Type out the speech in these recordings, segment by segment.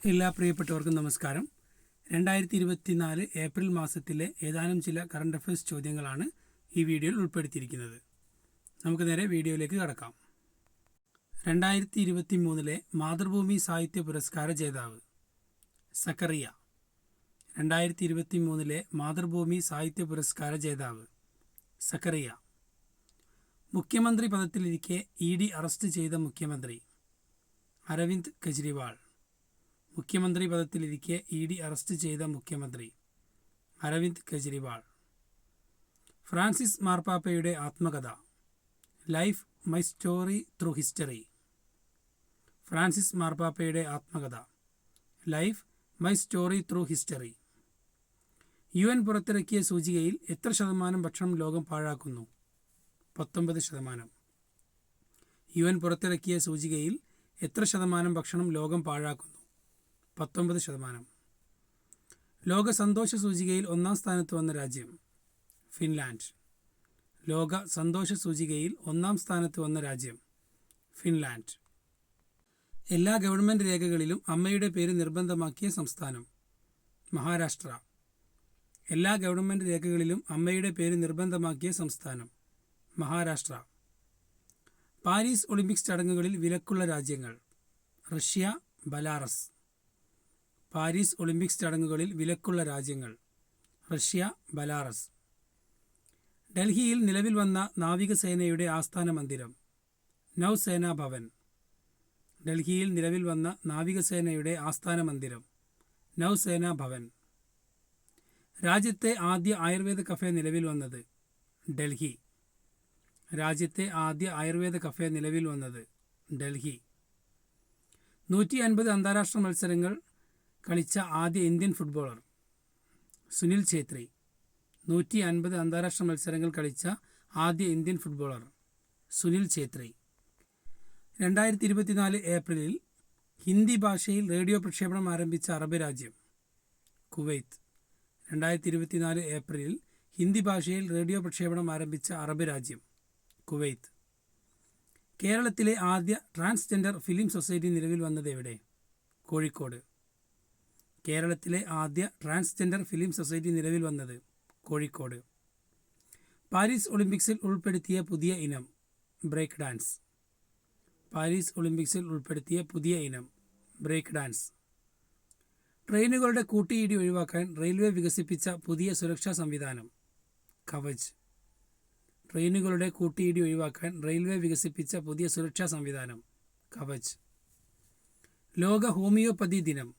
എല്ലാ പ്രിയപ്പെട്ടവർക്കും നമസ്കാരം. 2024 ഏപ്രിൽ മാസത്തിലെ ഏതാനും ചില കറണ്ട് അഫയേഴ്സ് ചോദ്യങ്ങളാണ് ഈ വീഡിയോയിൽ ഉൾപ്പെടുത്തിയിരിക്കുന്നത്. നമുക്ക് നേരെ വീഡിയോയിലേക്ക് കടക്കാം. 2023 മാതൃഭൂമി സാഹിത്യ പുരസ്കാര ജേതാവ് സക്കറിയ. 2023 മാതൃഭൂമി സാഹിത്യ പുരസ്കാര ജേതാവ് സക്കറിയ. മുഖ്യമന്ത്രി പദത്തിലിരിക്കെ ED അറസ്റ്റ് ചെയ്ത മുഖ്യമന്ത്രി അരവിന്ദ് കെജ്രിവാൾ. മുഖ്യമന്ത്രി പദത്തിലിരിക്കെ ED അറസ്റ്റ് ചെയ്ത മുഖ്യമന്ത്രി അരവിന്ദ് കെജ്രിവാൾ. ഫ്രാൻസിസ് മാർപ്പാപ്പയുടെ ആത്മകഥ life my story through history. Francis മാർപ്പാപ്പയുടെ ആത്മകഥ life my story through history. UN പുറത്തിറക്കിയ സൂചികയിൽ എത്ര ശതമാനം ഭക്ഷണം ലോകം പാഴാക്കുന്നു? 19%. UN പുറത്തിറക്കിയ സൂചികയിൽ എത്ര ശതമാനം ഭക്ഷണം ലോകം പാഴാക്കുന്നു? 19%. ലോക സന്തോഷ സൂചികയിൽ ഒന്നാം സ്ഥാനത്ത് വന്ന രാജ്യം ഫിൻലാൻഡ്. ലോക സന്തോഷ സൂചികയിൽ ഒന്നാം സ്ഥാനത്ത് വന്ന രാജ്യം ഫിൻലാൻഡ്. എല്ലാ ഗവൺമെൻറ് രേഖകളിലും അമ്മയുടെ പേര് നിർബന്ധമാക്കിയ സംസ്ഥാനം മഹാരാഷ്ട്ര. എല്ലാ ഗവൺമെൻറ് രേഖകളിലും അമ്മയുടെ പേര് നിർബന്ധമാക്കിയ സംസ്ഥാനം മഹാരാഷ്ട്ര. പാരീസ് ഒളിമ്പിക്സ് ചടങ്ങുകളിൽ വിലക്കുള്ള രാജ്യങ്ങൾ റഷ്യ, ബലാറസ്. പാരീസ് ഒളിമ്പിക്സ് ചടങ്ങുകളിൽ വിലക്കുള്ള രാജ്യങ്ങൾ റഷ്യ, ബലാറസ്. ഡൽഹിയിൽ നിലവിൽ വന്ന നാവികസേനയുടെ ആസ്ഥാന മന്ദിരം നൗസേനാ ഭവൻ. ഡൽഹിയിൽ നിലവിൽ വന്ന നാവികസേനയുടെ ആസ്ഥാന മന്ദിരം നൗസേനാ ഭവൻ. രാജ്യത്തെ ആദ്യ ആയുർവേദ കഫേ നിലവിൽ വന്നത് ഡൽഹി. രാജ്യത്തെ ആദ്യ ആയുർവേദ കഫേ നിലവിൽ വന്നത് ഡൽഹി. 150 അന്താരാഷ്ട്ര മത്സരങ്ങൾ കളിച്ച ആദ്യ ഇന്ത്യൻ ഫുട്ബോളർ സുനിൽ ഛേത്രി. 150 അന്താരാഷ്ട്ര മത്സരങ്ങൾ കളിച്ച ആദ്യ ഇന്ത്യൻ ഫുട്ബോളർ സുനിൽ ഛേത്രി. 2024 ഏപ്രിലിൽ ഹിന്ദി ഭാഷയിൽ റേഡിയോ പ്രക്ഷേപണം ആരംഭിച്ച അറബ് രാജ്യം കുവൈത്ത്. 2024 ഏപ്രിലിൽ ഹിന്ദി ഭാഷയിൽ റേഡിയോ പ്രക്ഷേപണം ആരംഭിച്ച അറബ് രാജ്യം കുവൈത്ത്. കേരളത്തിലെ ആദ്യ ട്രാൻസ്ജെൻഡർ ഫിലിം സൊസൈറ്റി നിലവിൽ വന്നത് എവിടെ? കോഴിക്കോട്. കേരളത്തിലെ ആദ്യ ട്രാൻസ്ജെൻഡർ ഫിലിം സൊസൈറ്റി നിലവിൽ വന്നത് കോഴിക്കോട്. പാരീസ് ഒളിമ്പിക്സിൽ ഉൾപ്പെടുത്തിയ പുതിയ ഇനം ബ്രേക്ക് ഡാൻസ്. പാരീസ് ഒളിമ്പിക്സിൽ ഉൾപ്പെടുത്തിയ പുതിയ ഇനം ബ്രേക്ക് ഡാൻസ്. ട്രെയിനുകളുടെ കൂട്ടിയിടി ഒഴിവാക്കാൻ റെയിൽവേ വികസിപ്പിച്ച പുതിയ സുരക്ഷാ സംവിധാനം കവച്. ട്രെയിനുകളുടെ കൂട്ടിയിടി ഒഴിവാക്കാൻ റെയിൽവേ വികസിപ്പിച്ച പുതിയ സുരക്ഷാ സംവിധാനം കവച്. ലോക ഹോമിയോപ്പതി ദിനം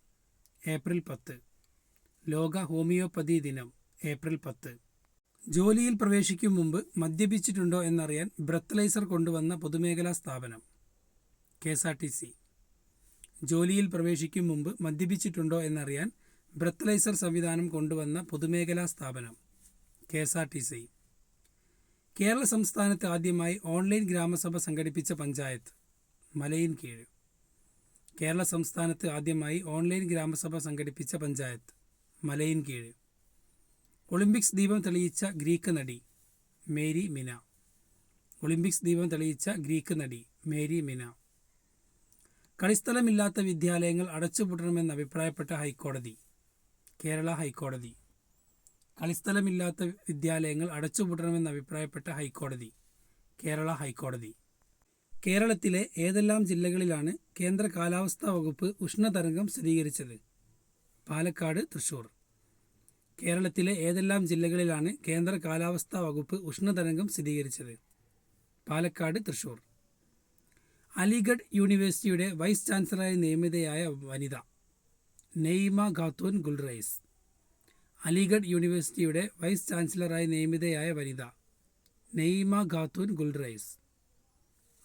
ഏപ്രിൽ 10. ലോക ഹോമിയോപ്പതി ദിനം ഏപ്രിൽ 10. ജോലിയിൽ പ്രവേശിക്കും മുമ്പ് മദ്യപിച്ചിട്ടുണ്ടോ എന്നറിയാൻ ബ്രത്ത്ലൈസർ കൊണ്ടുവന്ന പൊതുമേഖലാ സ്ഥാപനം KSRTC. ജോലിയിൽ പ്രവേശിക്കും മുമ്പ് മദ്യപിച്ചിട്ടുണ്ടോ എന്നറിയാൻ ബ്രത്ത്ലൈസർ സംവിധാനം കൊണ്ടുവന്ന പൊതുമേഖലാ സ്ഥാപനം KSRTC. കേരള സംസ്ഥാനത്ത് ആദ്യമായി ഓൺലൈൻ ഗ്രാമസഭ സംഘടിപ്പിച്ച പഞ്ചായത്ത് മലയിൻകീഴ്. കേരള സംസ്ഥാനത്ത് ആദ്യമായി ഓൺലൈൻ ഗ്രാമസഭ സംഘടിപ്പിച്ച പഞ്ചായത്ത് മലയിൻകീഴ്. ഒളിമ്പിക്സ് ദീപം തെളിയിച്ച ഗ്രീക്ക് നടി മേരി മിന. ഒളിമ്പിക്സ് ദീപം തെളിയിച്ച ഗ്രീക്ക് നടി മേരി മിന. കളിസ്ഥലമില്ലാത്ത വിദ്യാലയങ്ങൾ അടച്ചുപൂട്ടണമെന്ന് അഭിപ്രായപ്പെട്ട ഹൈക്കോടതി കേരള ഹൈക്കോടതി. കളിസ്ഥലമില്ലാത്ത വിദ്യാലയങ്ങൾ അടച്ചുപൂട്ടണമെന്ന് അഭിപ്രായപ്പെട്ട ഹൈക്കോടതി കേരള ഹൈക്കോടതി. കേരളത്തിലെ ഏതെല്ലാം ജില്ലകളിലാണ് കേന്ദ്ര കാലാവസ്ഥാ വകുപ്പ് ഉഷ്ണതരംഗം സ്ഥിരീകരിച്ചത്? പാലക്കാട്, തൃശൂർ. കേരളത്തിലെ ഏതെല്ലാം ജില്ലകളിലാണ് കേന്ദ്ര കാലാവസ്ഥാ വകുപ്പ് ഉഷ്ണതരംഗം സ്ഥിരീകരിച്ചത്? പാലക്കാട്, തൃശൂർ. അലിഗഡ് യൂണിവേഴ്സിറ്റിയുടെ വൈസ് ചാൻസലറായി നിയമിതയായ വനിത നെയ്മ ഖാത്തൂൻ ഗുൽറൈസ്. അലിഗഡ് യൂണിവേഴ്സിറ്റിയുടെ വൈസ് ചാൻസലറായി നിയമിതയായ വനിത നെയ്മ ഖാത്തൂൻ ഗുൽറൈസ്.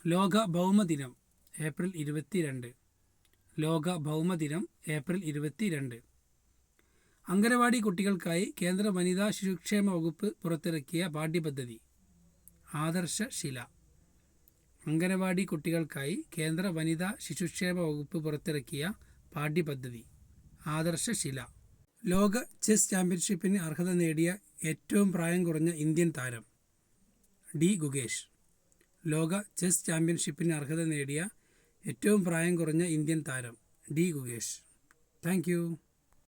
ലോക ഭൗമദിനം ഏപ്രിൽ 22. ലോക ഭൗമദിനം ഏപ്രിൽ 22. അംഗനവാടി കുട്ടികൾക്കായി കേന്ദ്ര വനിതാ ശിശുക്ഷേമ വകുപ്പ് പുറത്തിറക്കിയ പാഠ്യപദ്ധതി ആദർശശില. അംഗനവാടി കുട്ടികൾക്കായി കേന്ദ്ര വനിതാ ശിശുക്ഷേമ വകുപ്പ് പുറത്തിറക്കിയ പാഠ്യപദ്ധതി ആദർശശില. ലോക ചെസ് ചാമ്പ്യൻഷിപ്പിന് അർഹത നേടിയ ഏറ്റവും പ്രായം കുറഞ്ഞ ഇന്ത്യൻ താരം ഡി ഗുകേഷ്. ലോക ചെസ് ചാമ്പ്യൻഷിപ്പിന് അർഹത നേടിയ ഏറ്റവും പ്രായം കുറഞ്ഞ ഇന്ത്യൻ താരം ഡി ഗുകേഷ്. Thank you.